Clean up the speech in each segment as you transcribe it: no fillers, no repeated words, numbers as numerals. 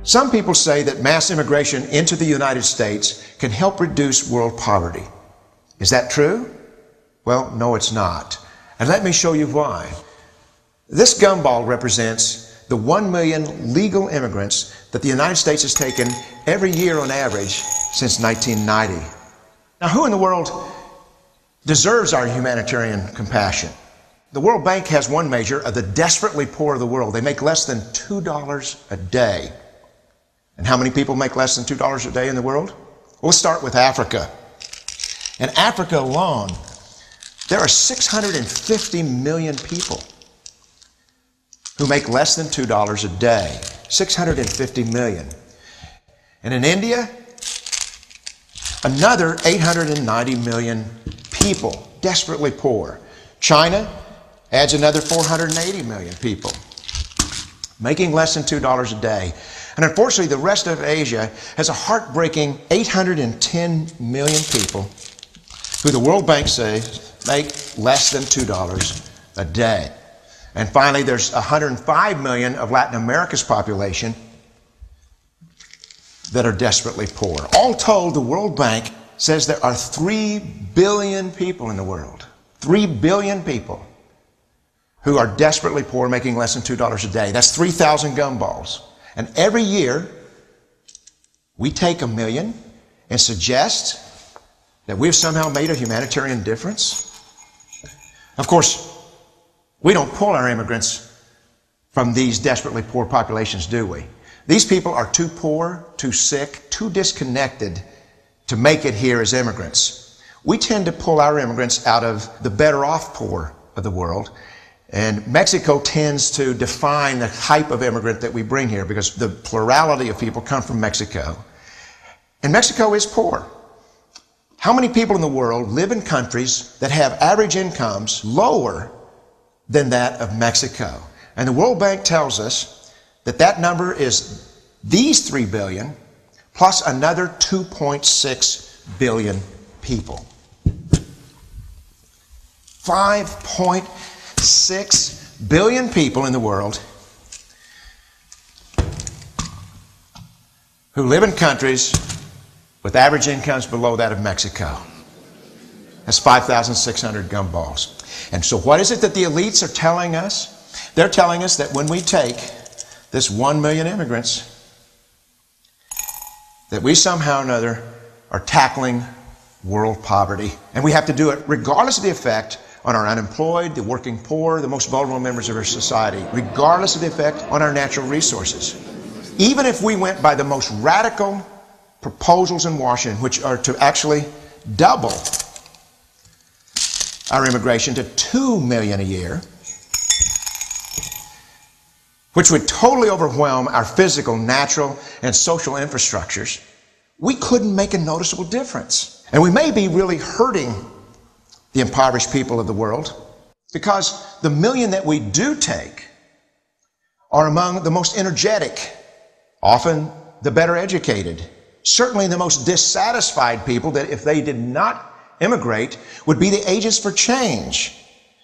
Some people say that mass immigration into the United States can help reduce world poverty. Is that true? Well, no, it's not. And let me show you why. This gumball represents the 1 million legal immigrants that the United States has taken every year on average since 1990. Now, who in the world deserves our humanitarian compassion? The World Bank has one measure of the desperately poor of the world. They make less than $2 a day. And how many people make less than $2 a day in the world? Well, let's start with Africa. In Africa alone, there are 650 million people who make less than $2 a day. 650 million. And in India, another 890 million people, desperately poor. China adds another 480 million people, making less than $2 a day. And unfortunately, the rest of Asia has a heartbreaking 810 million people who the World Bank says make less than $2 a day. And finally, there's 105 million of Latin America's population that are desperately poor. All told, the World Bank says there are 3 billion people in the world. 3 billion people who are desperately poor, making less than $2 a day. That's 3,000 gumballs. And every year, we take 1 million and suggest that we've somehow made a humanitarian difference. Of course, we don't pull our immigrants from these desperately poor populations, do we? These people are too poor, too sick, too disconnected to make it here as immigrants. We tend to pull our immigrants out of the better off poor of the world. And Mexico tends to define the type of immigrant that we bring here because the plurality of people come from Mexico. And Mexico is poor. How many people in the world live in countries that have average incomes lower than that of Mexico? And the World Bank tells us that that number is these 3 billion plus another 2.6 billion people. 5.6 billion people in the world who live in countries with average incomes below that of Mexico. That's 5,600 gumballs. And so what is it that the elites are telling us? They're telling us that when we take this 1 million immigrants, that we somehow or another are tackling world poverty. And we have to do it regardless of the effect on our unemployed, the working poor, the most vulnerable members of our society, regardless of the effect on our natural resources. Even if we went by the most radical proposals in Washington, which are to actually double our immigration to 2 million a year, which would totally overwhelm our physical, natural, and social infrastructures, we couldn't make a noticeable difference. And we may be really hurting the impoverished people of the world because the million that we do take are among the most energetic, often the better educated, certainly the most dissatisfied people that if they did not immigrate would be the agents for change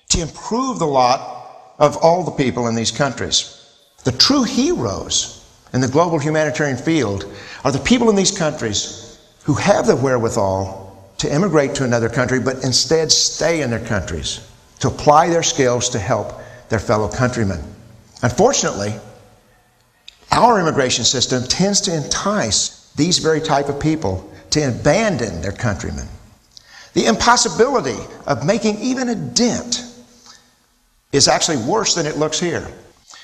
to improve the lot of all the people in these countries. The true heroes in the global humanitarian field are the people in these countries who have the wherewithal to immigrate to another country, but instead stay in their countries, to apply their skills to help their fellow countrymen. Unfortunately, our immigration system tends to entice these very type of people to abandon their countrymen. The impossibility of making even a dent is actually worse than it looks here.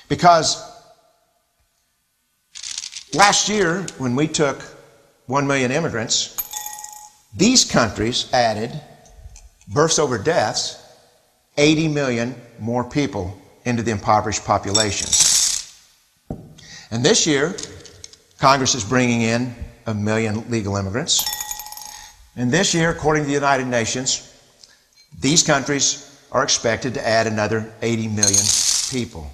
Because last year, when we took 1 million immigrants, these countries added, births over deaths, 80 million more people into the impoverished populations. And this year, Congress is bringing in 1 million legal immigrants. And this year, according to the United Nations, these countries are expected to add another 80 million people.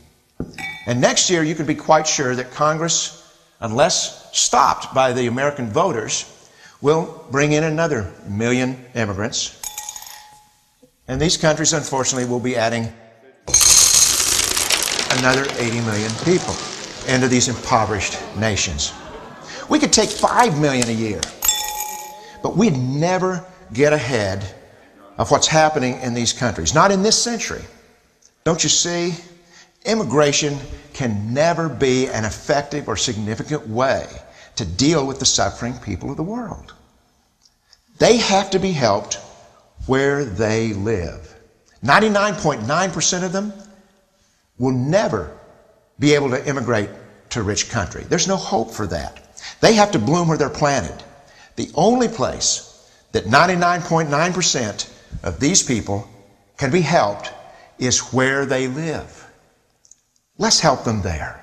And next year, you can be quite sure that Congress, unless stopped by the American voters, will bring in another 1 million immigrants. And these countries, unfortunately, will be adding another 80 million people. into these impoverished nations. We could take 5 million a year, but we'd never get ahead of what's happening in these countries. Not in this century. Don't you see? Immigration can never be an effective or significant way to deal with the suffering people of the world. They have to be helped where they live. 99.9% of them will never be able to immigrate to a rich country. There's no hope for that. They have to bloom where they're planted. The only place that 99.9% of these people can be helped is where they live. Let's help them there.